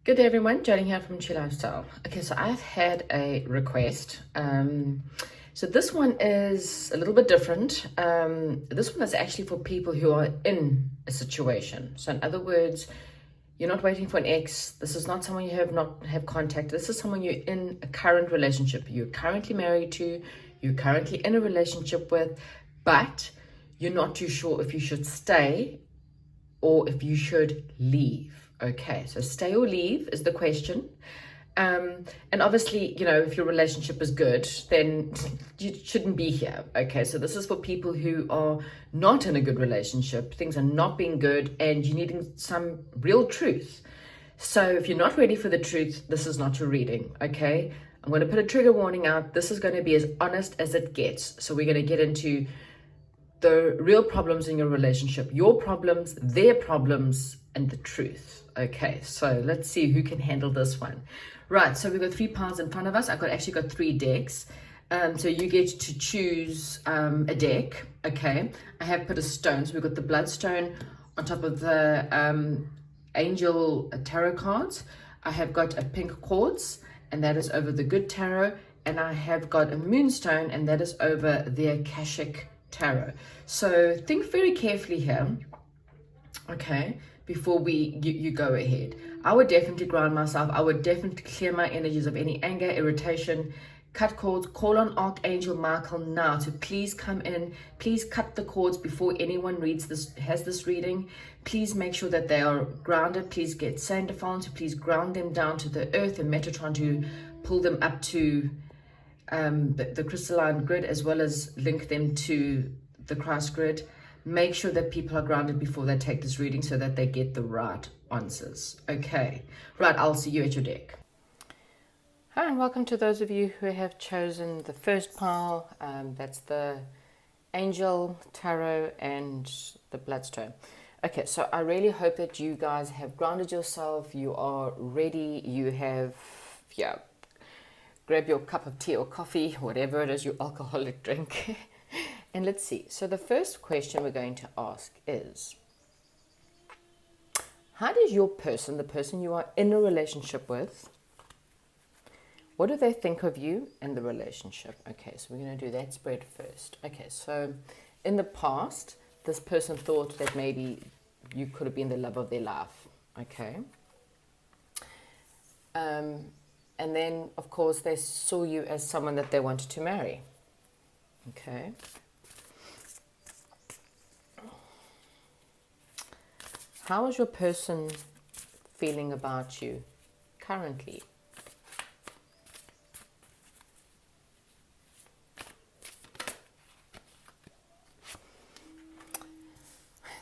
Good day everyone, Jodie here from Chi Lifestyle. Okay, so I've had a request. So this one is a little bit different. This one is actually for people who are in a situation. So in other words, you're not waiting for an ex. This is not someone you have not have contact. This is someone you're in a current relationship. You're currently married to, you're currently in a relationship with, but you're not too sure if you should stay or if you should leave. Okay, so stay or leave is the question. And obviously, if your relationship is good, then you shouldn't be here. Okay, so this is for people who are not in a good relationship. Things are not being good and you're needing some real truth. So if you're not ready for the truth, this is not your reading. Okay, I'm going to put a trigger warning out. This is going to be as honest as it gets. So we're going to get into the real problems in your relationship, your problems, their problems, and the truth. Okay, so let's see who can handle this one. Right, so we've got 3 piles in front of us. I've actually got 3 decks. So you get to choose a deck. Okay, I have put a stone. So we've got the bloodstone on top of the angel tarot cards. I have got a pink quartz, and that is over the good tarot. And I have got a moonstone, and that is over the Akashic tarot. So think very carefully here, okay, before you go ahead. I would definitely ground myself. I would definitely clear my energies of any anger, irritation, cut cords, call on Archangel Michael now to please come in. Please cut the cords before anyone has this reading. Please make sure that they are grounded. Please get Sandophon to please ground them down to the earth, and Metatron to pull them up to the crystalline grid, as well as link them to the Christ grid. Make sure that people are grounded before they take this reading so that they get the right answers. Okay, right, I'll see you at your deck. Hi, and welcome to those of you who have chosen the first pile. That's the Angel Tarot and the Bloodstone. Okay, so I really hope that you guys have grounded yourself. You are ready. You have, grab your cup of tea or coffee, whatever it is, your alcoholic drink. And let's see. So the first question we're going to ask is, how does your person, the person you are in a relationship with, what do they think of you and the relationship? Okay, so we're going to do that spread first. Okay, so in the past, this person thought that maybe you could have been the love of their life. Okay. And then, of course, they saw you as someone that they wanted to marry. Okay. How is your person feeling about you currently?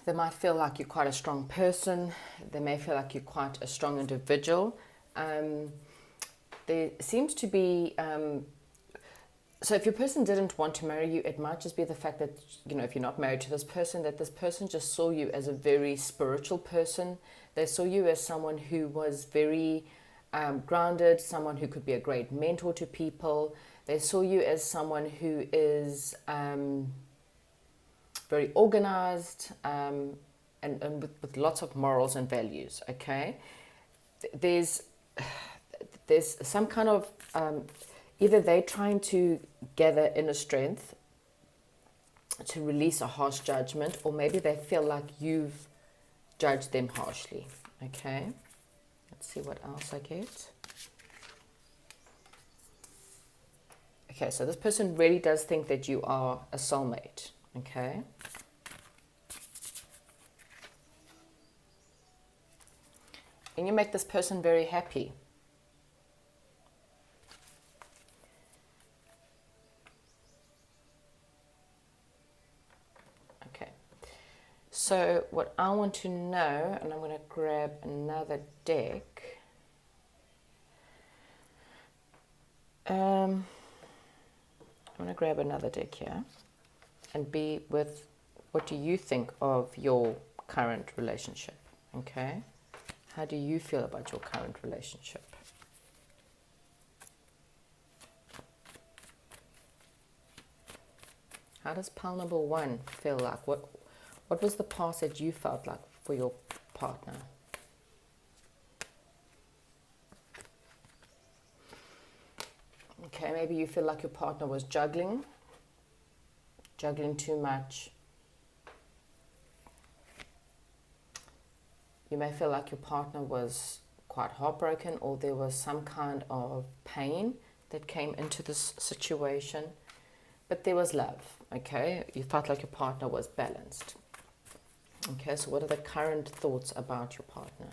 They might feel like you're quite a strong person. They may feel like you're quite a strong individual. There seems to be... So if your person didn't want to marry you, it might just be the fact that, if you're not married to this person, that this person just saw you as a very spiritual person. They saw you as someone who was very grounded, someone who could be a great mentor to people. They saw you as someone who is very organized and with lots of morals and values, okay? There's some kind of... either they're trying to gather inner strength to release a harsh judgment, or maybe they feel like you've judged them harshly. Okay, let's see what else I get. Okay, so this person really does think that you are a soulmate. Okay. And you make this person very happy. So what I want to know, and I'm going to grab another deck. I'm going to grab another deck here and be with, what do you think of your current relationship? Okay. How do you feel about your current relationship? How does pile number 1 feel like? What was the past that you felt like for your partner? Okay, maybe you feel like your partner was juggling too much. You may feel like your partner was quite heartbroken, or there was some kind of pain that came into this situation, but there was love. Okay, you felt like your partner was balanced. Okay, so what are the current thoughts about your partner?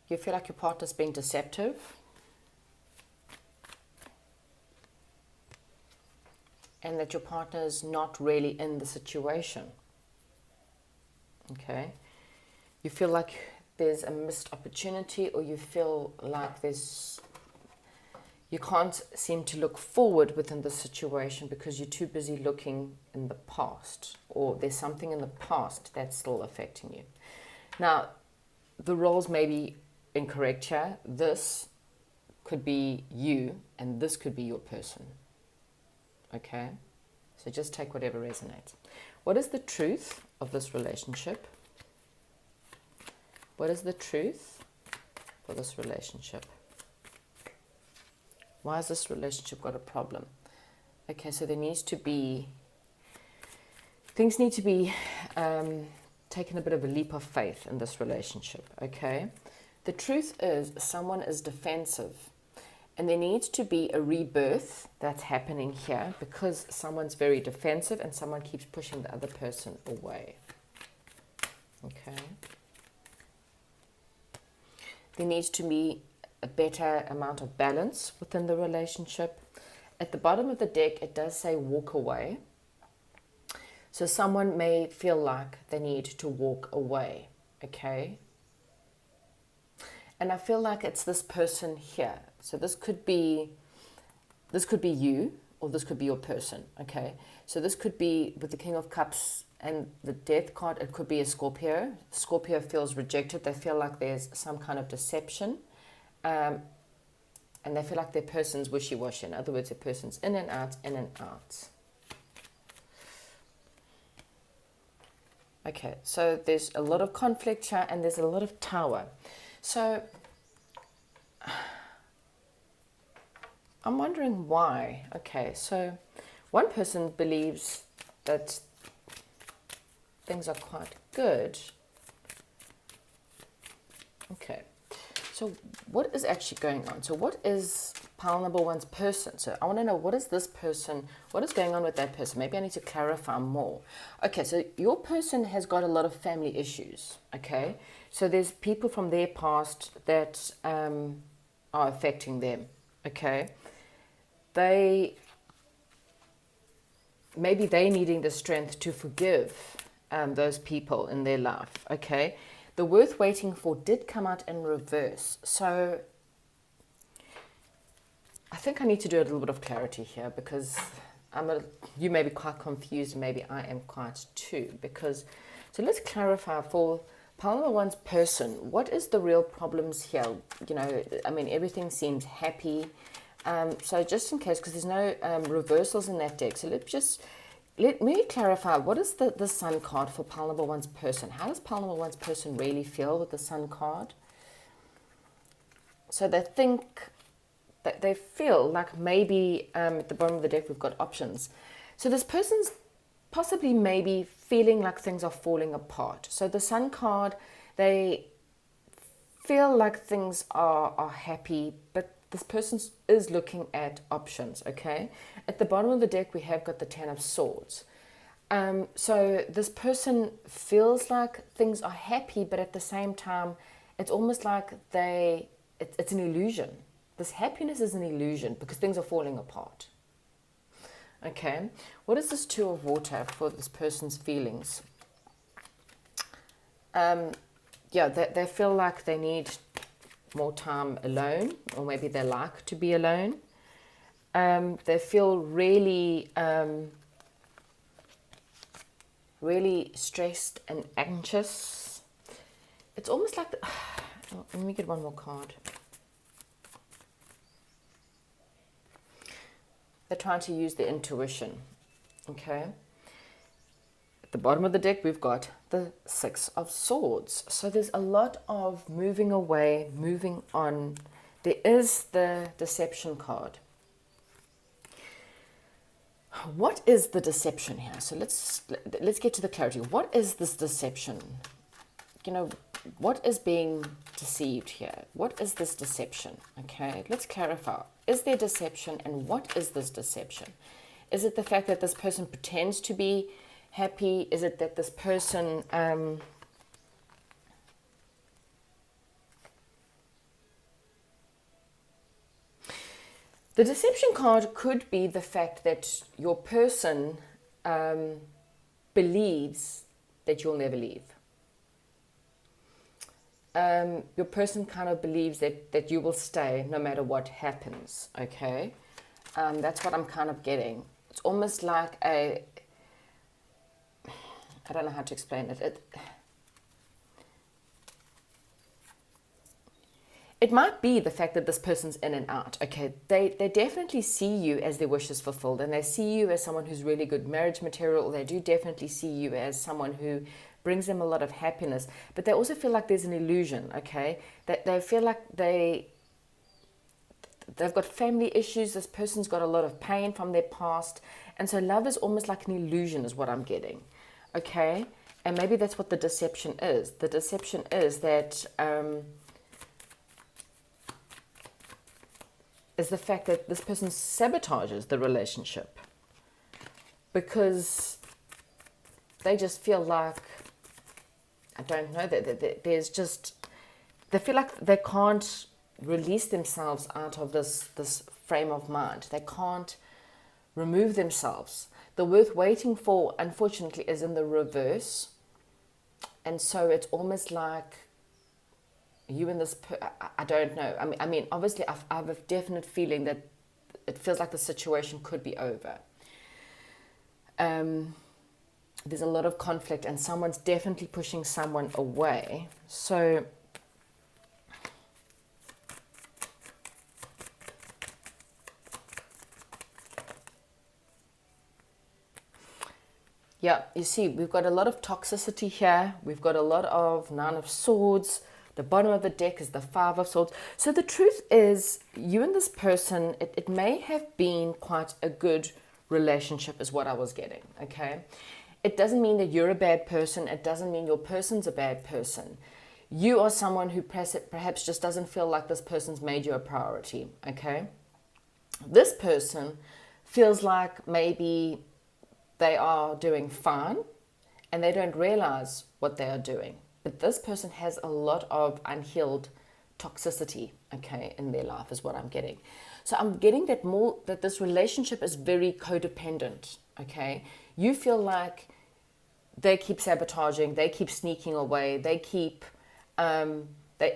You feel like your partner's being deceptive. And that your partner is not really in the situation. Okay. You feel like there's a missed opportunity, or you feel like you can't seem to look forward within the situation because you're too busy looking in the past, or there's something in the past that's still affecting you. Now, the roles may be incorrect here. This could be you, and this could be your person. Okay? So just take whatever resonates. What is the truth of this relationship? What is the truth for this relationship? Why has this relationship got a problem? Okay, so there needs to be, things need to be taken a bit of a leap of faith in this relationship, okay? The truth is someone is defensive, and there needs to be a rebirth that's happening here because someone's very defensive and someone keeps pushing the other person away, okay? There needs to be a better amount of balance within the relationship. At the bottom of the deck, it does say walk away. So someone may feel like they need to walk away, okay? And I feel like it's this person here. So this could be you, or this could be your person, okay? So this could be with the King of Cups and the Death card. It could be a Scorpio. Scorpio feels rejected. They feel like there's some kind of deception. And they feel like their person's wishy-washy. In other words, their person's in and out, in and out. Okay, so there's a lot of conflict here and there's a lot of Tower. So I'm wondering why. Okay, so one person believes that things are quite good. Okay, so what is actually going on? So what is pile number one's person? So I want to know, what is this person, what is going on with that person? Maybe I need to clarify more. Okay, so your person has got a lot of family issues, okay? So there's people from their past that are affecting them, okay? Maybe they needing the strength to forgive those people in their life, okay? The worth waiting for did come out in reverse. So I think I need to do a little bit of clarity here because you may be quite confused, maybe I am quite too. So let's clarify for pile number one's person, what is the real problems here? You know, I mean, everything seems happy. So just in case, because there's no reversals in that deck, so let me clarify, what is the Sun card for pile number one's person? How does pile number one's person really feel with the Sun card? So they think that they feel like maybe at the bottom of the deck we've got options. So this person's possibly maybe feeling like things are falling apart. So the Sun card, they feel like things are happy, but this person is looking at options, okay? At the bottom of the deck, we have got the Ten of Swords. So this person feels like things are happy, but at the same time, it's almost like it's an illusion. This happiness is an illusion because things are falling apart. Okay, what is this Two of Water for this person's feelings? Yeah, they feel like they need more time alone, or maybe they like to be alone. They feel really really stressed and anxious. It's almost like let me get one more card. They're trying to use their intuition, okay? At the bottom of the deck, we've got the Six of Swords. So there's a lot of moving away, moving on. There is the Deception card. What is the deception here? So let's get to the clarity. What is this deception? You know, what is being deceived here? What is this deception? Okay, let's clarify. Is there deception, and what is this deception? Is it the fact that this person pretends to be happy? Is it that this person the deception card could be the fact that your person believes that you'll never leave. Your person kind of believes that you will stay no matter what happens, okay? That's what I'm kind of getting. It's almost like I don't know how to explain it. It might be the fact that this person's in and out, okay? They definitely see you as their wishes fulfilled, and they see you as someone who's really good marriage material, or they do definitely see you as someone who brings them a lot of happiness, but they also feel like there's an illusion, okay? That they feel like they've got family issues, this person's got a lot of pain from their past, and so love is almost like an illusion is what I'm getting, okay? And maybe that's what the deception is. The deception is that is the fact that this person sabotages the relationship because they just feel like, I don't know, that there's just, they feel like they can't release themselves out of this frame of mind. They can't remove themselves. The worth waiting for, unfortunately, is in the reverse. And so it's almost like you and this, I don't know. I mean, obviously, I have a definite feeling that it feels like the situation could be over. There's a lot of conflict, and someone's definitely pushing someone away. So yeah, you see, we've got a lot of toxicity here. We've got a lot of Nine of Swords. The bottom of the deck is the Five of Swords. So the truth is, you and this person, it may have been quite a good relationship is what I was getting, okay? It doesn't mean that you're a bad person. It doesn't mean your person's a bad person. You are someone who perhaps just doesn't feel like this person's made you a priority, okay? This person feels like maybe they are doing fine and they don't realize what they are doing. But this person has a lot of unhealed toxicity, okay, in their life is what I'm getting. So I'm getting that this relationship is very codependent, okay? You feel like they keep sabotaging, they keep sneaking away, they keep, they're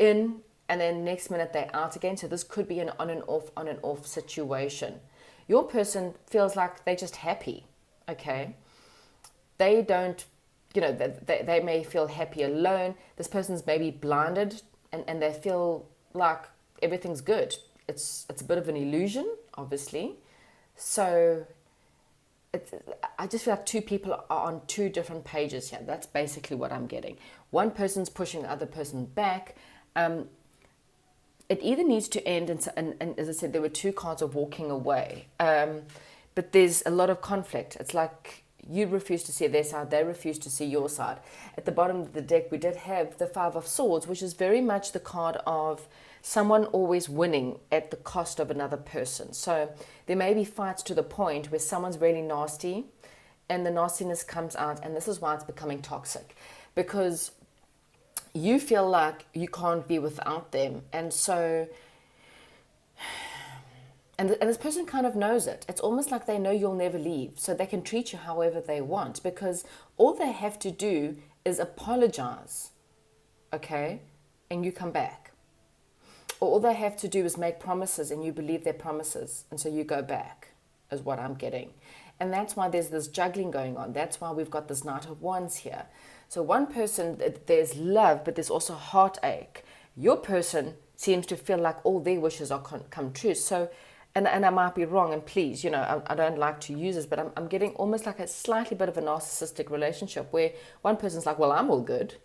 in, and then next minute they're out again. So this could be an on and off situation. Your person feels like they're just happy, okay? They don't, you know, they may feel happy alone. This person's maybe blinded and they feel like everything's good. It's a bit of an illusion, obviously. So I just feel like two people are on two different pages here. That's basically what I'm getting. One person's pushing the other person back. It either needs to end, and as I said, there were two cards of walking away. But there's a lot of conflict. It's like you refuse to see their side, they refuse to see your side. At the bottom of the deck, we did have the Five of Swords, which is very much the card of someone always winning at the cost of another person. So there may be fights to the point where someone's really nasty and the nastiness comes out, and this is why it's becoming toxic, because you feel like you can't be without them. And so and this person kind of knows it. It's almost like they know you'll never leave, so they can treat you however they want, because all they have to do is apologize, okay, and you come back. Or all they have to do is make promises and you believe their promises, and so you go back, is what I'm getting. And that's why there's this juggling going on. That's why we've got this Knight of Wands here. So one person, there's love, but there's also heartache. Your person seems to feel like all their wishes are come true. So and I might be wrong, and please, I don't like to use this, but I'm getting almost like a slightly bit of a narcissistic relationship where one person's like, well, I'm all good.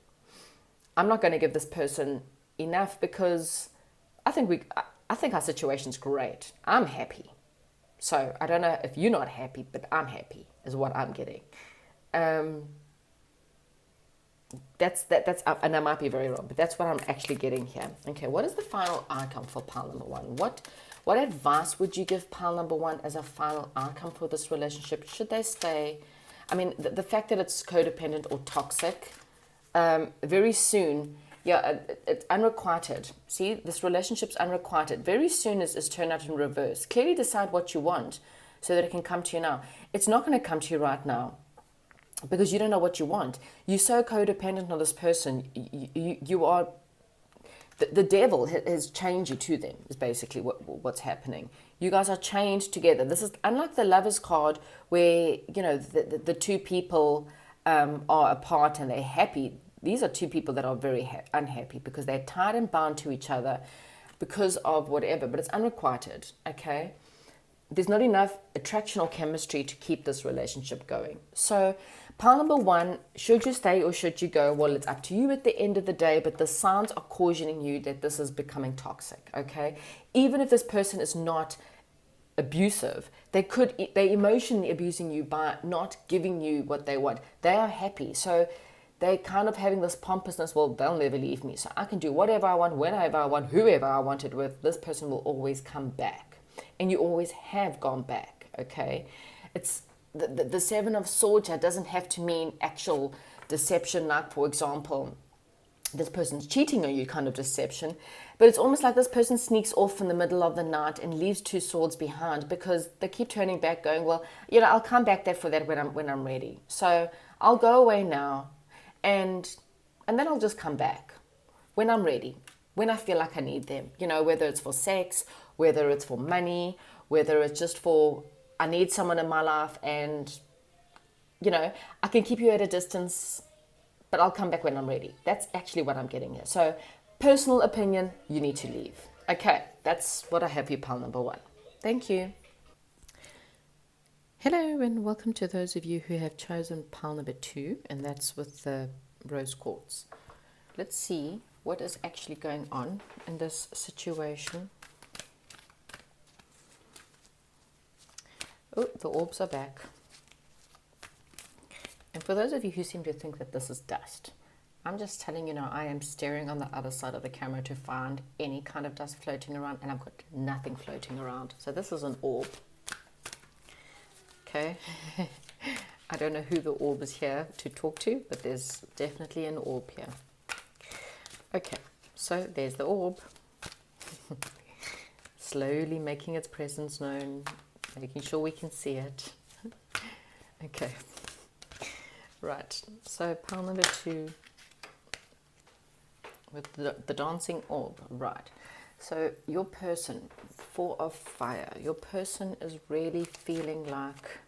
I'm not going to give this person enough because I think our situation's great. I'm happy. So I don't know if you're not happy, but I'm happy is what I'm getting. That's and I might be very wrong, but that's what I'm actually getting here. Okay, what is the final outcome for pile number one? What advice would you give pile number one as a final outcome for this relationship? Should they stay? I mean, the fact that it's codependent or toxic, very soon, it's unrequited. See, this relationship's unrequited. Very soon is turned out in reverse. Clearly decide what you want so that it can come to you now. It's not going to come to you right now because you don't know what you want. You're so codependent on this person. You are, the devil has chained you to them, is basically what's happening. You guys are chained together. This is unlike the Lovers card where, the two people are apart and they're happy. These are two people that are very unhappy because they're tied and bound to each other because of whatever, but it's unrequited, okay? There's not enough attraction or chemistry to keep this relationship going. So pile number one, should you stay or should you go? Well, it's up to you at the end of the day, but the signs are cautioning you that this is becoming toxic, okay? Even if this person is not abusive, they're emotionally abusing you by not giving you what they want. They are happy. So they're kind of having this pompousness, well, they'll never leave me. So I can do whatever I want, whenever I want, whoever I want it with. This person will always come back. And you always have gone back, okay? It's the Seven of Swords here doesn't have to mean actual deception, like, for example, this person's cheating on you kind of deception. But it's almost like this person sneaks off in the middle of the night and leaves two swords behind because they keep turning back going, well, I'll come back there for that when I'm ready. So I'll go away now. And then I'll just come back when I'm ready, when I feel like I need them, whether it's for sex, whether it's for money, whether it's just for, I need someone in my life and, I can keep you at a distance, but I'll come back when I'm ready. That's actually what I'm getting here. So personal opinion, you need to leave. Okay, that's what I have for pile number one. Thank you. Hello and welcome to those of you who have chosen pile number two, and that's with the rose quartz. Let's see what is actually going on in this situation. Oh, the orbs are back. And for those of you who seem to think that this is dust, I'm just telling you now, I am staring on the other side of the camera to find any kind of dust floating around, and I've got nothing floating around. So this is an orb. Okay, I don't know who the orb is here to talk to, but there's definitely an orb here. Okay, so there's the orb. Slowly making its presence known, making sure we can see it. Okay, right, so pile number two with the dancing orb, right. So your person, Four of Fire, your person is really feeling like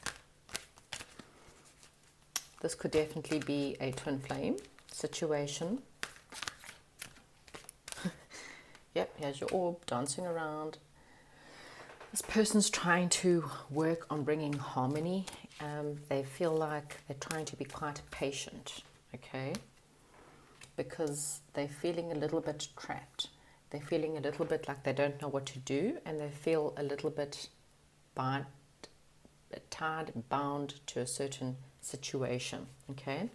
this could definitely be a twin flame situation. Yep, here's your orb dancing around. This person's trying to work on bringing harmony. They feel like they're trying to be quite patient, okay? Because they're feeling a little bit trapped. They're feeling a little bit like they don't know what to do, and they feel a little bit tied, bound to a certain situation, okay?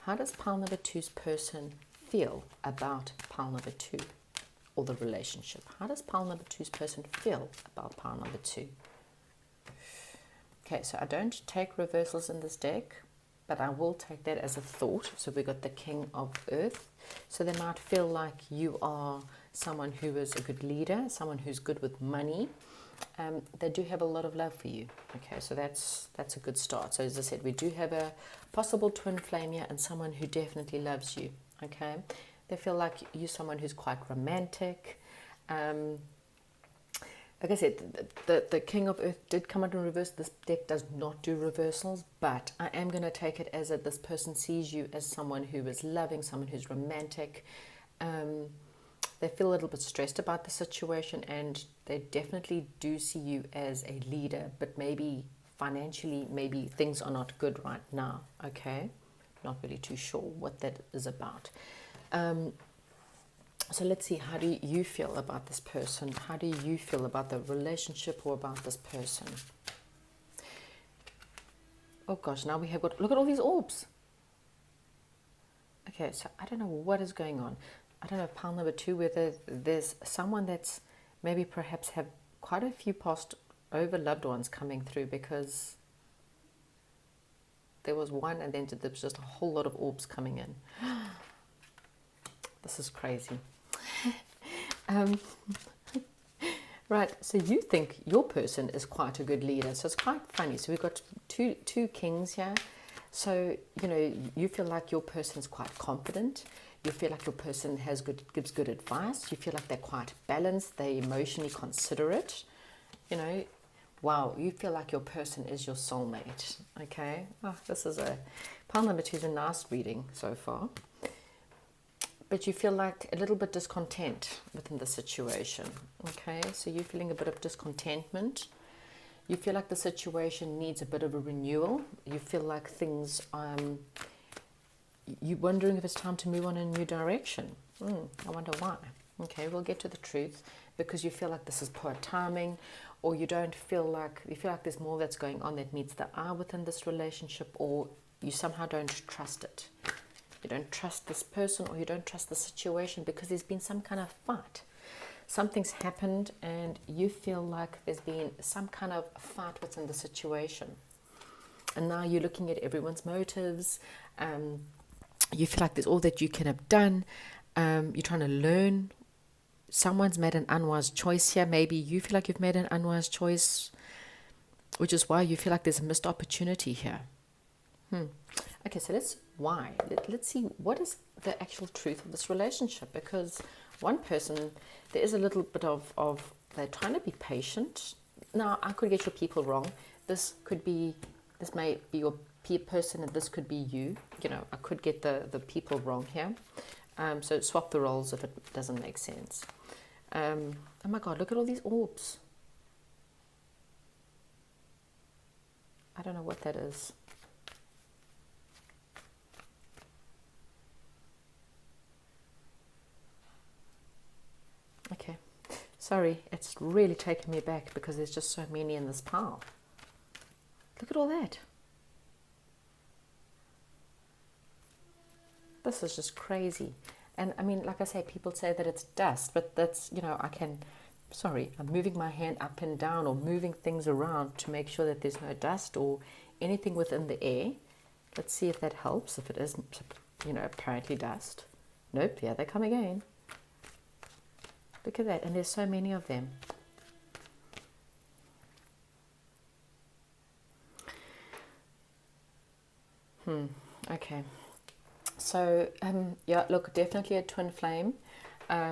How does pile number two's person feel about pile number two or the relationship? How does pile number two's person feel about pile number two? Okay, so I don't take reversals in this deck, but I will take that as a thought. So we got the King of Earth. So they might feel like you are someone who is a good leader, someone who's good with money. They do have a lot of love for you. Okay, so that's a good start. So as I said, we do have a possible twin flame here and someone who definitely loves you. Okay, they feel like you're someone who's quite romantic. Like I said, the King of Earth did come out in reverse. This deck does not do reversals, but I am going to take it as that this person sees you as someone who is loving, someone who's romantic. They feel a little bit stressed about the situation, and they definitely do see you as a leader, but maybe financially, maybe things are not good right now, okay? Not really too sure what that is about. So let's see, how do you feel about this person? How do you feel about the relationship or about this person? Oh gosh, now we have got, look at all these orbs. Okay, so I don't know what is going on. I don't know, pile number 2, whether there's someone that's maybe perhaps have quite a few passed over loved ones coming through, because there was one and then there was just a whole lot of orbs coming in. This is crazy. Right, so you think your person is quite a good leader, so it's quite funny. So we've got two kings here. So, you know, you feel like your person is quite confident. You feel like your person gives good advice. You feel like they're quite balanced. They're emotionally considerate. You know, wow, you feel like your person is your soulmate. Okay, this is pile number 2 is a nice reading so far. But you feel like a little bit discontent within the situation. Okay, so you're feeling a bit of discontentment. You feel like the situation needs a bit of a renewal. You feel like things, you're wondering if it's time to move on in a new direction. I wonder why. Okay, we'll get to the truth, because you feel like this is poor timing, or you feel like there's more that's going on that meets the eye within this relationship, or you somehow don't trust it. You don't trust this person, or you don't trust the situation, because there's been some kind of fight. Something's happened and you feel like there's been some kind of fight within the situation. And now you're looking at everyone's motives. You feel like there's all that you can have done. You're trying to learn. Someone's made an unwise choice here. Maybe you feel like you've made an unwise choice, which is why you feel like there's a missed opportunity here. Okay, so let's see what is the actual truth of this relationship, because one person, there is a little bit of they're trying to be patient. Now, I could get your people wrong. This may be your peer person, and this could be you. You know, I could get the people wrong here. So swap the roles if it doesn't make sense. Oh my God, look at all these orbs. I don't know what that is. Okay, sorry, it's really taken me back because there's just so many in this pile. Look at all that. This is just crazy. And I mean, like I say, people say that it's dust, but that's, you know, I'm moving my hand up and down or moving things around to make sure that there's no dust or anything within the air. Let's see if that helps, if it is, you know, apparently dust. Nope, yeah, they come again. Look at that, and there's so many of them. Okay. So, yeah, look, definitely a twin flame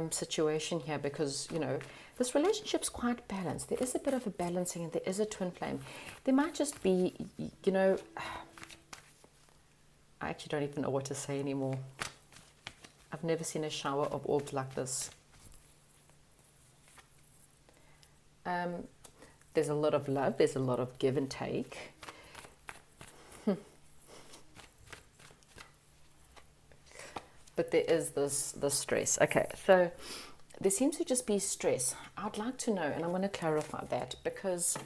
situation here, because, you know, this relationship's quite balanced. There is a bit of a balancing, and there is a twin flame. There might just be, you know, I actually don't even know what to say anymore. I've never seen a shower of orbs like this. There's a lot of love, there's a lot of give and take. But there is this stress. Okay, so there seems to just be stress. I'd like to know, and I'm going to clarify that, because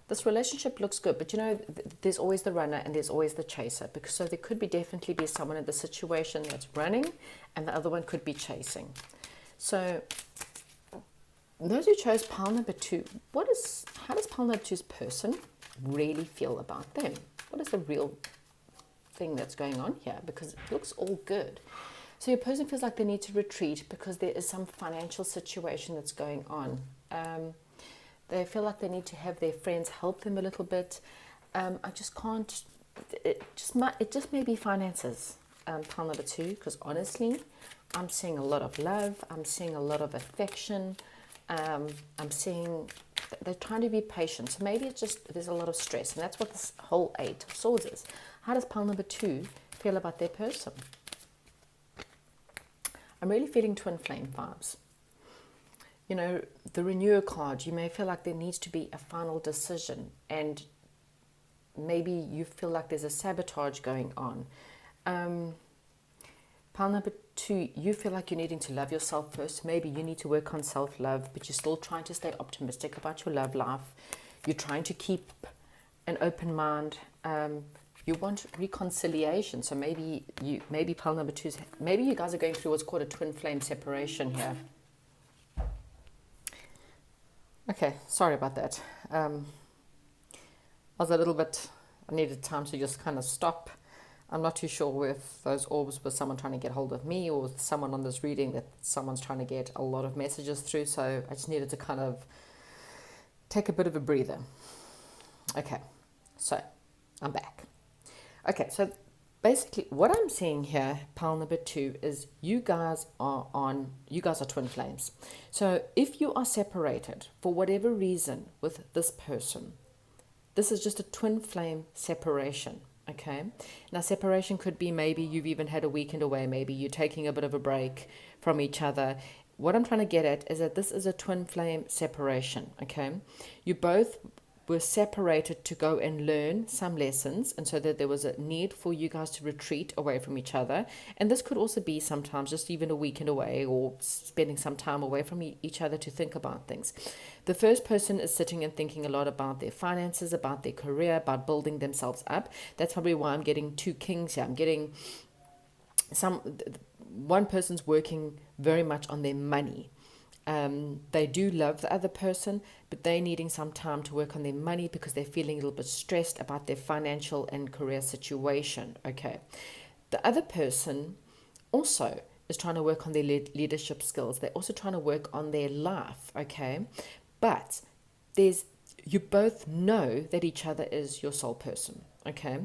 this relationship looks good, but you know, there's always the runner and there's always the chaser. Because so there could definitely be someone in the situation that's running, and the other one could be chasing. So those who chose pile number 2, how does pile number 2's person really feel about them? What is the real thing that's going on here? Because it looks all good. So your person feels like they need to retreat because there is some financial situation that's going on. They feel like they need to have their friends help them a little bit. I just can't. It just may be finances. Pile number 2, because honestly, I'm seeing a lot of love. I'm seeing a lot of affection. I'm seeing they're trying to be patient. So maybe it's just there's a lot of stress, and that's what this whole 8 of Swords is. How does pile number 2 feel about their person? I'm really feeling twin flame vibes. You know, the renewer card, you may feel like there needs to be a final decision, and maybe you feel like there's a sabotage going on. Pile number 2, you feel like you're needing to love yourself first. Maybe you need to work on self-love, but you're still trying to stay optimistic about your love life. You're trying to keep an open mind. You want reconciliation. So maybe pile number 2 is, maybe you guys are going through what's called a twin flame separation here. Okay, sorry about that. I was a little bit, I needed time to just kind of stop. I'm not too sure if those orbs were someone trying to get hold of me or someone on this reading that someone's trying to get a lot of messages through. So I just needed to kind of take a bit of a breather. Okay, so I'm back. Okay, so basically what I'm seeing here, pile number 2, is you guys are twin flames. So if you are separated for whatever reason with this person, this is just a twin flame separation. Okay, now separation could be maybe you've even had a weekend away, maybe you're taking a bit of a break from each other. What I'm trying to get at is that this is a twin flame separation. Okay, you both were separated to go and learn some lessons, and so that there was a need for you guys to retreat away from each other. And this could also be sometimes just even a weekend away or spending some time away from each other to think about things. The first person is sitting and thinking a lot about their finances, about their career, about building themselves up. That's probably why I'm getting 2 kings here. I'm getting one person's working very much on their money. They do love the other person, but they're needing some time to work on their money because they're feeling a little bit stressed about their financial and career situation. Okay. The other person also is trying to work on their leadership skills. They're also trying to work on their life. Okay. But you both know that each other is your soul person. Okay.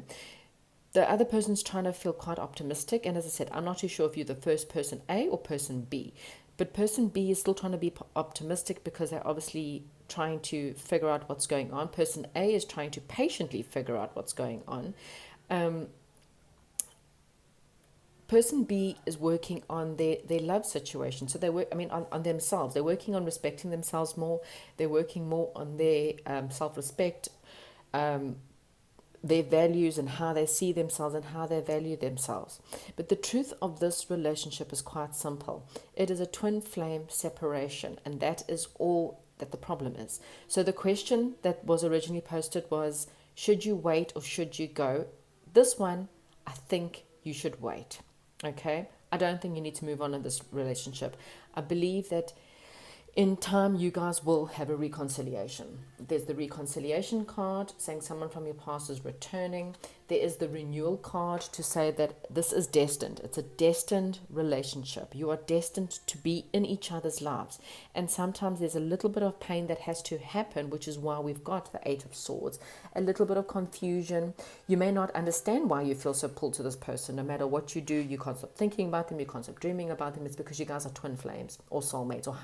The other person's trying to feel quite optimistic. And as I said, I'm not too sure if you're the first person A or person B. But person B is still trying to be optimistic because they're obviously trying to figure out what's going on. Person A is trying to patiently figure out what's going on. Person B is working on their love situation. So they work, on themselves. They're working on respecting themselves more. They're working more on their self-respect, their values and how they see themselves and how they value themselves. But the truth of this relationship is quite simple. It is a twin flame separation, and that is all that the problem is. So the question that was originally posted was, should you wait or should you go? This one, I think you should wait. Okay? I don't think you need to move on in this relationship. I believe that in time, you guys will have a reconciliation. There's the reconciliation card saying someone from your past is returning. There is the renewal card to say that this is destined. It's a destined relationship. You are destined to be in each other's lives. And sometimes there's a little bit of pain that has to happen, which is why we've got the 8 of Swords. A little bit of confusion. You may not understand why you feel so pulled to this person. No matter what you do, you can't stop thinking about them. You can't stop dreaming about them. It's because you guys are twin flames or soulmates or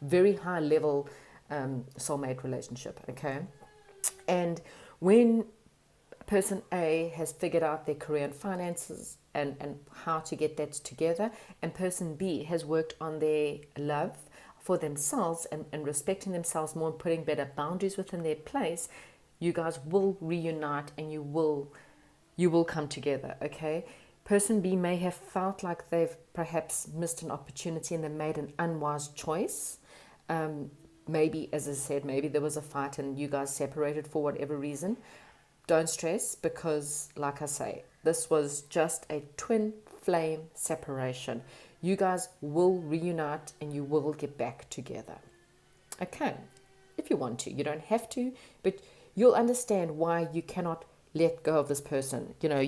very high level soulmate relationship. Okay. And when person A has figured out their career and finances and how to get that together, and person B has worked on their love for themselves and respecting themselves more and putting better boundaries within their place, you guys will reunite and you will come together. Okay. Person B may have felt like they've perhaps missed an opportunity and they made an unwise choice. Maybe, as I said, maybe there was a fight and you guys separated for whatever reason. Don't stress, because like I say, this was just a twin flame separation. You guys will reunite and you will get back together. Okay, if you want to. You don't have to, but you'll understand why you cannot let go of this person. You know,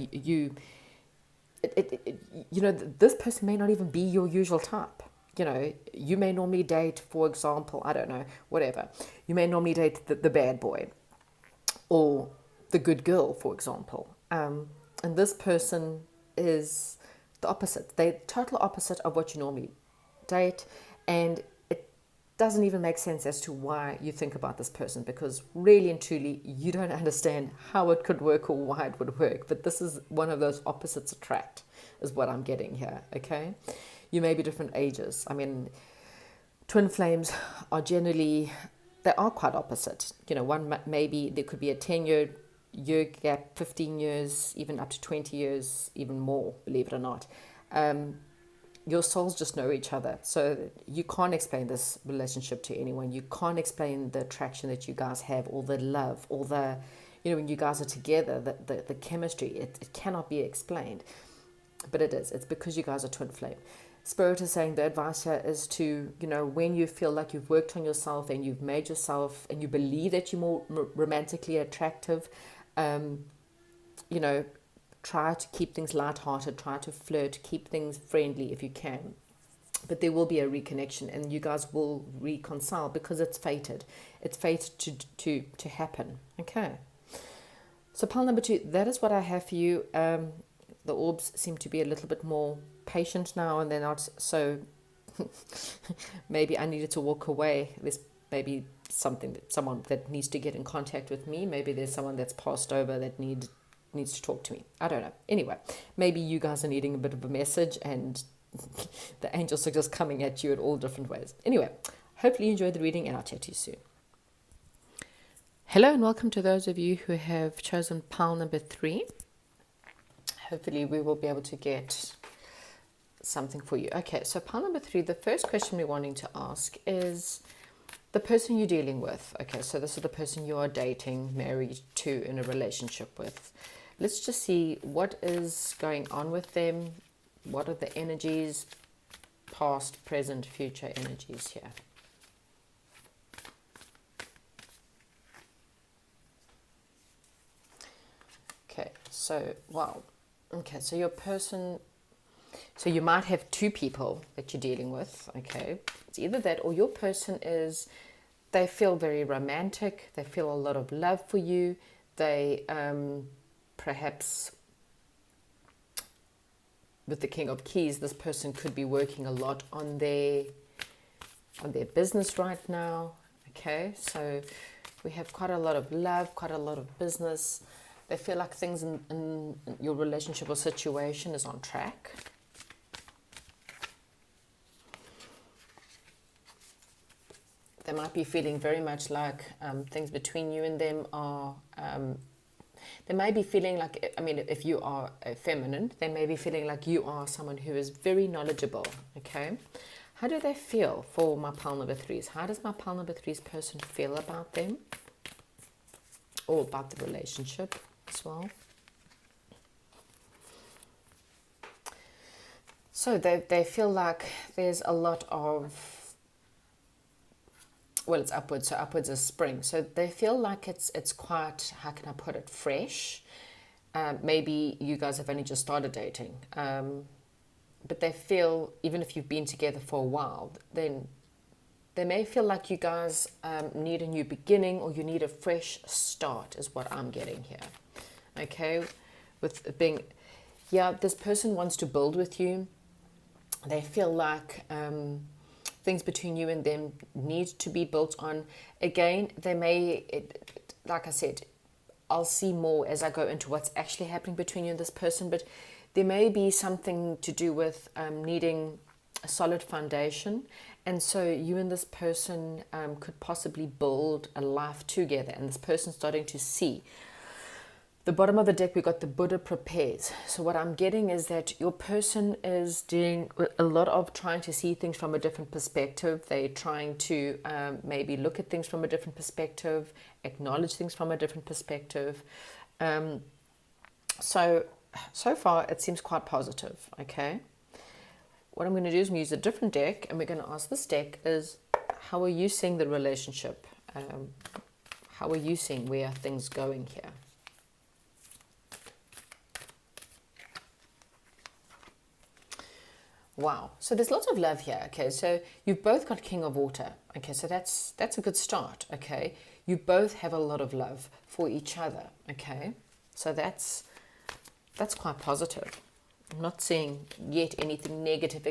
this person may not even be your usual type. You know, you may normally date, for example, I don't know, whatever. You may normally date the bad boy or the good girl, for example. And this person is the opposite. They're total opposite of what you normally date. And it doesn't even make sense as to why you think about this person, because really and truly, you don't understand how it could work or why it would work. But this is one of those opposites attract, is what I'm getting here, okay? You may be different ages. I mean, twin flames are generally, they are quite opposite. You know, one maybe there could be a 10-year gap, 15 years, even up to 20 years, even more, believe it or not. Your souls just know each other. So you can't explain this relationship to anyone. You can't explain the attraction that you guys have, or the love, or the, you know, when you guys are together, the chemistry, it cannot be explained. But it is. It's because you guys are twin flame. Spirit is saying the advice here is to, you know, when you feel like you've worked on yourself and you've made yourself, and you believe that you're more romantically attractive, you know, try to keep things lighthearted, try to flirt, keep things friendly if you can. But there will be a reconnection, and you guys will reconcile because it's fated. It's fated to happen. Okay. So pile number 2, that is what I have for you. The orbs seem to be a little bit more patient now, and they're not so maybe I needed to walk away. There's maybe someone that needs to get in contact with me. Maybe there's someone that's passed over that needs to talk to me. I don't know. Anyway, maybe you guys are needing a bit of a message, and the angels are just coming at you in all different ways. Anyway, hopefully you enjoyed the reading, and I'll chat to you soon. Hello and welcome to those of you who have chosen pile number 3. Hopefully we will be able to get something for you. Okay, so pile number 3, the first question we're wanting to ask is the person you're dealing with. Okay, so this is the person you are dating, married to, in a relationship with. Let's just see what is going on with them. What are the energies, past, present, future energies here? Okay, so, wow. Okay, so your person, so you might have 2 people that you're dealing with, okay? It's either that, or your person is, they feel very romantic, they feel a lot of love for you, they perhaps, with the King of Keys, this person could be working a lot on their business right now, okay? So we have quite a lot of love, quite a lot of business. They feel like things in your relationship or situation is on track. They might be feeling very much like things between you and them are, they may be feeling like, I mean, if you are a feminine, they may be feeling like you are someone who is very knowledgeable, okay? How do they feel for my pile number 3s? How does my pile number 3's person feel about them? Or about the relationship as well? So they feel like there's a lot of, well, it's upwards, so upwards is spring. So they feel like it's quite, how can I put it, fresh. Maybe you guys have only just started dating. But they feel, even if you've been together for a while, then they may feel like you guys need a new beginning, or you need a fresh start, is what I'm getting here. Okay? With being, yeah, this person wants to build with you. They feel like things between you and them need to be built on. Again, they may, like I said, I'll see more as I go into what's actually happening between you and this person, but there may be something to do with needing a solid foundation. And so you and this person could possibly build a life together, and this person's starting to see. The bottom of the deck, we got the Buddha prepares. So what I'm getting is that your person is doing a lot of trying to see things from a different perspective. They're trying to maybe look at things from a different perspective, acknowledge things from a different perspective. So far, it seems quite positive, okay? What I'm going to do is use a different deck, and we're going to ask this deck is, how are you seeing the relationship? How are you seeing where are things going here? Wow, so there's lots of love here, okay? So you've both got King of Water, okay? So that's a good start, okay? You both have a lot of love for each other, okay? So that's quite positive. I'm not seeing yet anything negative.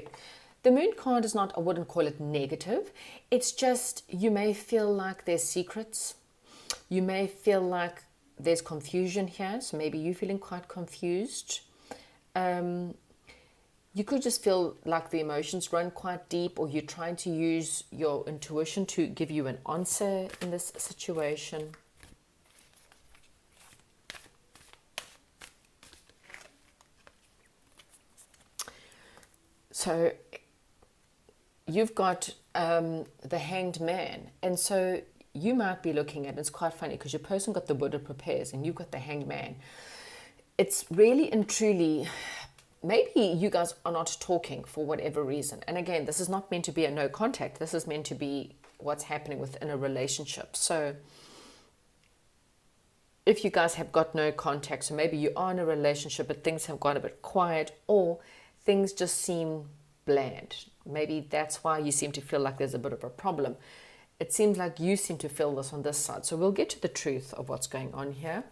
The Moon card is not, I wouldn't call it negative. It's just you may feel like there's secrets. You may feel like there's confusion here. So maybe you're feeling quite confused. You could just feel like the emotions run quite deep, or you're trying to use your intuition to give you an answer in this situation. So you've got the Hanged Man, and so you might be looking at, it's quite funny because your person got the Buddha prepares and you've got the Hanged Man. It's really and truly, maybe you guys are not talking for whatever reason. And again, this is not meant to be a no contact. This is meant to be what's happening within a relationship. So if you guys have got no contact, so maybe you are in a relationship but things have gone a bit quiet, or things just seem bland. Maybe that's why you seem to feel like there's a bit of a problem. It seems like you seem to feel this on this side. So we'll get to the truth of what's going on here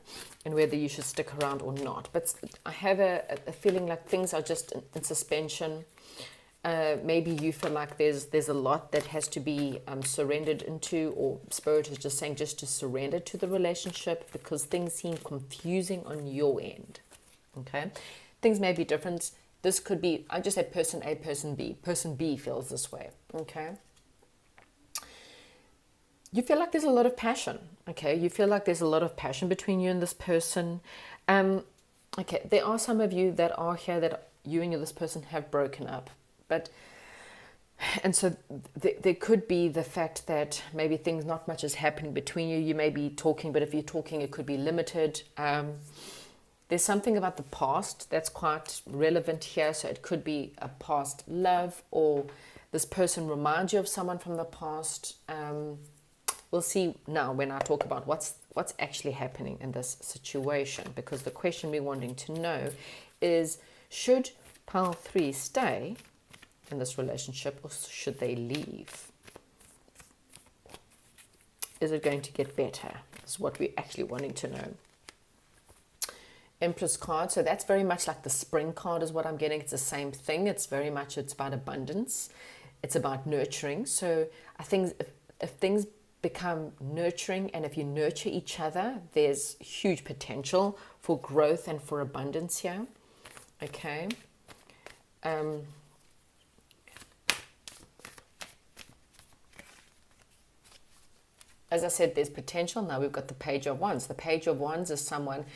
and whether you should stick around or not. But I have a feeling like things are just in suspension. Maybe you feel like there's a lot that has to be surrendered into, or Spirit is just saying just to surrender to the relationship because things seem confusing on your end. Okay, things may be different. This could be, I just said person A, person B. Person B feels this way, okay? You feel like there's a lot of passion, okay? You feel like there's a lot of passion between you and this person. Okay, there are some of you that are here that you and this person have broken up. And so there could be the fact that maybe things, not much is happening between you. You may be talking, but if you're talking, it could be limited. There's something about the past that's quite relevant here. So it could be a past love, or this person reminds you of someone from the past. We'll see now when I talk about what's actually happening in this situation, because the question we're wanting to know is, should pile 3 stay in this relationship or should they leave? Is it going to get better? Is what we're actually wanting to know. Empress card, so that's very much like the spring card is what I'm getting. It's the same thing. It's about abundance. It's about nurturing. So I think if things become nurturing, and if you nurture each other, there's huge potential for growth and for abundance here. Okay. As I said, there's potential. Now we've got the Page of Wands. The Page of Wands is someone,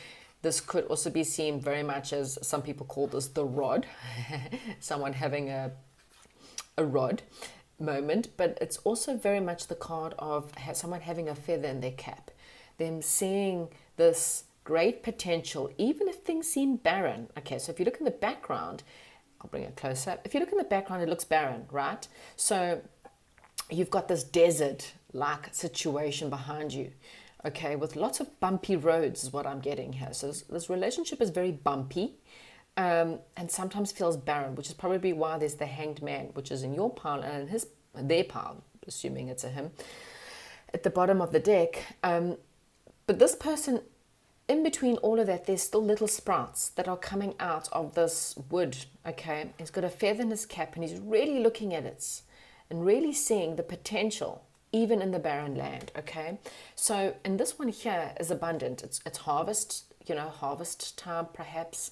this could also be seen very much as, some people call this the rod, someone having a rod moment, but it's also very much the card of someone having a feather in their cap, them seeing this great potential, even if things seem barren. Okay, so if you look in the background, I'll bring it closer. If you look in the background, it looks barren, right? So you've got this desert-like situation behind you, okay, with lots of bumpy roads is what I'm getting here. So this relationship is very bumpy, and sometimes feels barren, which is probably why there's the Hanged Man, which is in your pile and in their pile, assuming it's a him, at the bottom of the deck. But this person, in between all of that, there's still little sprouts that are coming out of this wood, okay? He's got a feather in his cap and he's really looking at it and really seeing the potential even in the barren land, okay? So, and this one here is abundant. It's harvest, harvest time perhaps.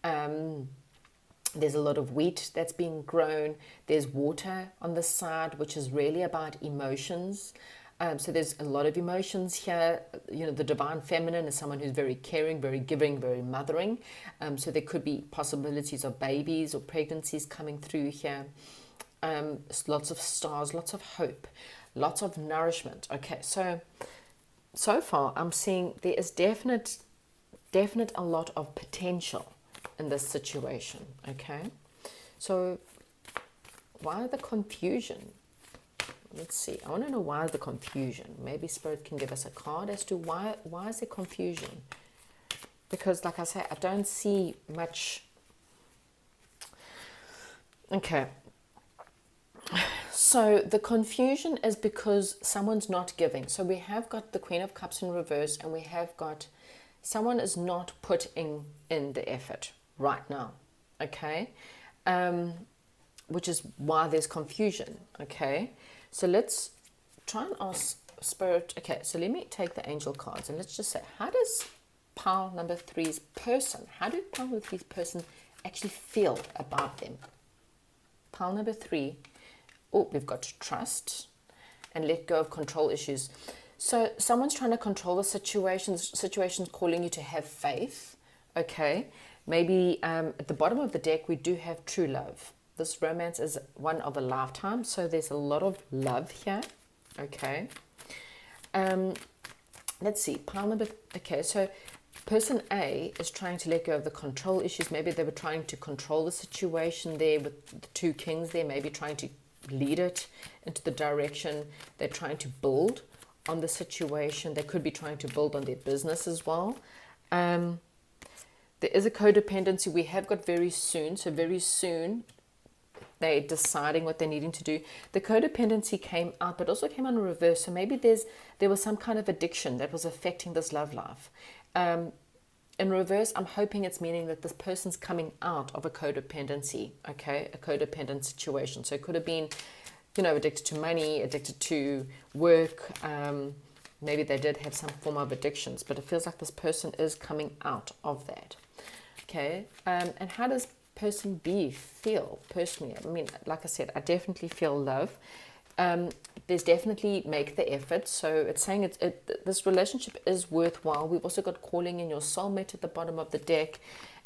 There's a lot of wheat that's being grown. There's water on the side, which is really about emotions. So there's a lot of emotions here. The divine feminine is someone who's very caring, very giving, very mothering. So there could be possibilities of babies or pregnancies coming through here. Lots of stars, lots of hope, lots of nourishment. Okay, so far I'm seeing there is definite a lot of potential in this situation. Okay, so why the confusion? Let's see. I want to know why the confusion. Maybe Spirit can give us a card as to why is there confusion? Because, like I say, I don't see much. Okay. So the confusion is because someone's not giving. So we have got the Queen of Cups in reverse, and we have got someone is not putting in the effort right now. Okay. Which is why there's confusion. Okay. So let's try and ask Spirit. Okay, so let me take the angel cards and let's just say, how does pile number 3's person, how do pile number 3's person actually feel about them? Pile number 3. Oh, we've got trust and let go of control issues. So someone's trying to control the situation's calling you to have faith, okay? Maybe at the bottom of the deck, we do have true love. This romance is one of a lifetime, so there's a lot of love here, okay? Let's see, pile number, okay, so person A is trying to let go of the control issues. Maybe they were trying to control the situation there with the 2 kings there, maybe trying to lead it into the direction they're trying to build on the situation. They could be trying to build on their business as well. There is a codependency we have got very soon. So very soon they're deciding what they're needing to do. The codependency came out, but also came on reverse. So maybe there was some kind of addiction that was affecting this love life. In reverse, I'm hoping it's meaning that this person's coming out of a codependency, okay, a codependent situation. So it could have been, addicted to money, addicted to work. Maybe they did have some form of addictions, but it feels like this person is coming out of that, okay. And how does person B feel personally? I mean, like I said, I definitely feel love. There's definitely make the effort. So it's saying this relationship is worthwhile. We've also got calling in your soulmate at the bottom of the deck,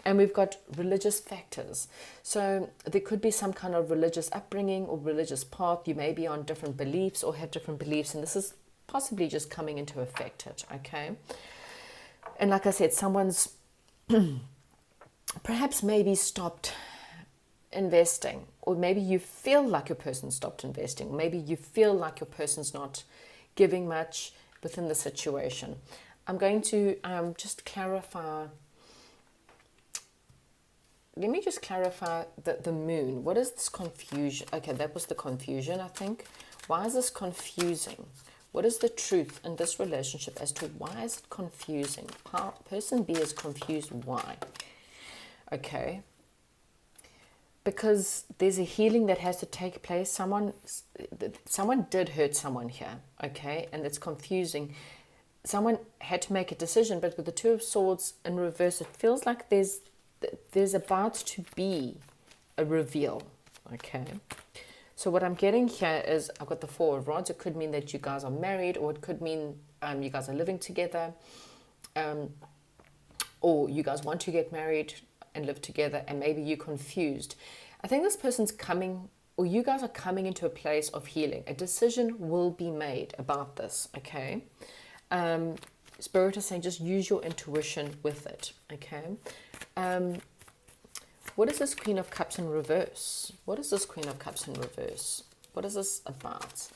and we've got religious factors. So there could be some kind of religious upbringing or religious path. You may be on different beliefs or have different beliefs, and this is possibly just coming into effect it, okay? And like I said, someone's perhaps maybe stopped investing, or maybe you feel like your person stopped investing, maybe you feel like your person's not giving much within the situation. I'm going to just clarify. Let me just clarify the moon. What is this confusion? Okay, that was the confusion, I think. Why is this confusing? What is the truth in this relationship as to why is it confusing? Person B is confused. Why? Okay. Because there's a healing that has to take place. Someone did hurt someone here, okay? And it's confusing. Someone had to make a decision, but with the 2 of Swords in reverse, it feels like there's about to be a reveal, okay? So what I'm getting here is I've got the 4 of Rods. It could mean that you guys are married, or it could mean you guys are living together, or you guys want to get married and live together, and maybe you're confused. I think this person's coming, or you guys are coming into a place of healing. A decision will be made about this, okay? Spirit is saying just use your intuition with it, okay? What is this Queen of Cups in reverse? What is this Queen of Cups in reverse? What is this about?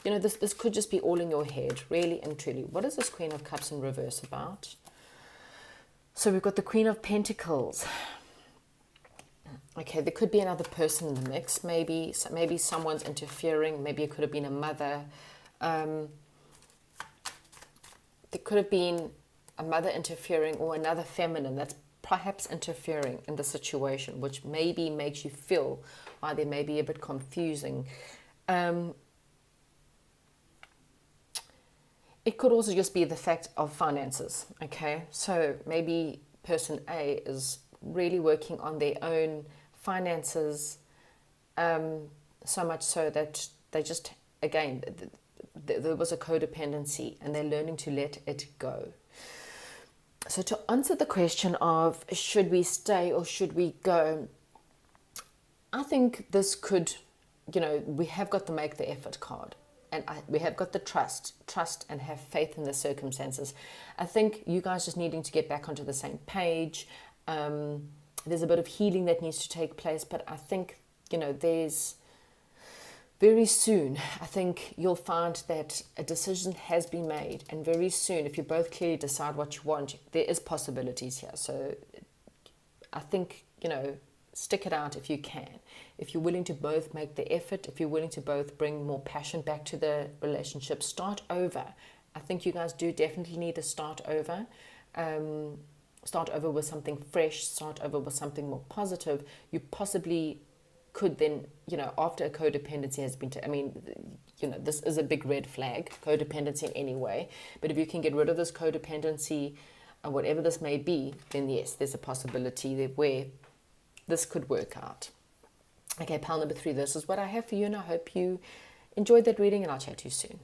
This could just be all in your head, really and truly. What is this Queen of Cups in reverse about? So we've got the Queen of Pentacles. Okay, there could be another person in the mix. Maybe someone's interfering. Maybe it could have been a mother. There could have been a mother interfering, or another feminine that's perhaps interfering in the situation, which maybe makes you feel why they may be a bit confusing. It could also just be the fact of finances, okay? So maybe person A is really working on their own finances, so much so that they just, again, there was a codependency and they're learning to let it go. So to answer the question of should we stay or should we go, I think this could, we have got the make the effort card. And we have got the trust and have faith in the circumstances. I think you guys just needing to get back onto the same page. There's a bit of healing that needs to take place, but I think, there's very soon, I think you'll find that a decision has been made. And very soon, if you both clearly decide what you want, there is possibilities here. So I think, stick it out if you can. If you're willing to both make the effort, if you're willing to both bring more passion back to the relationship, start over. I think you guys do definitely need to start over. Start over with something fresh, start over with something more positive. You possibly could then, after a codependency has been, this is a big red flag, codependency in any way. But if you can get rid of this codependency, whatever this may be, then yes, there's a possibility there where this could work out. Okay, pile number 3, this is what I have for you, and I hope you enjoyed that reading, and I'll chat to you soon.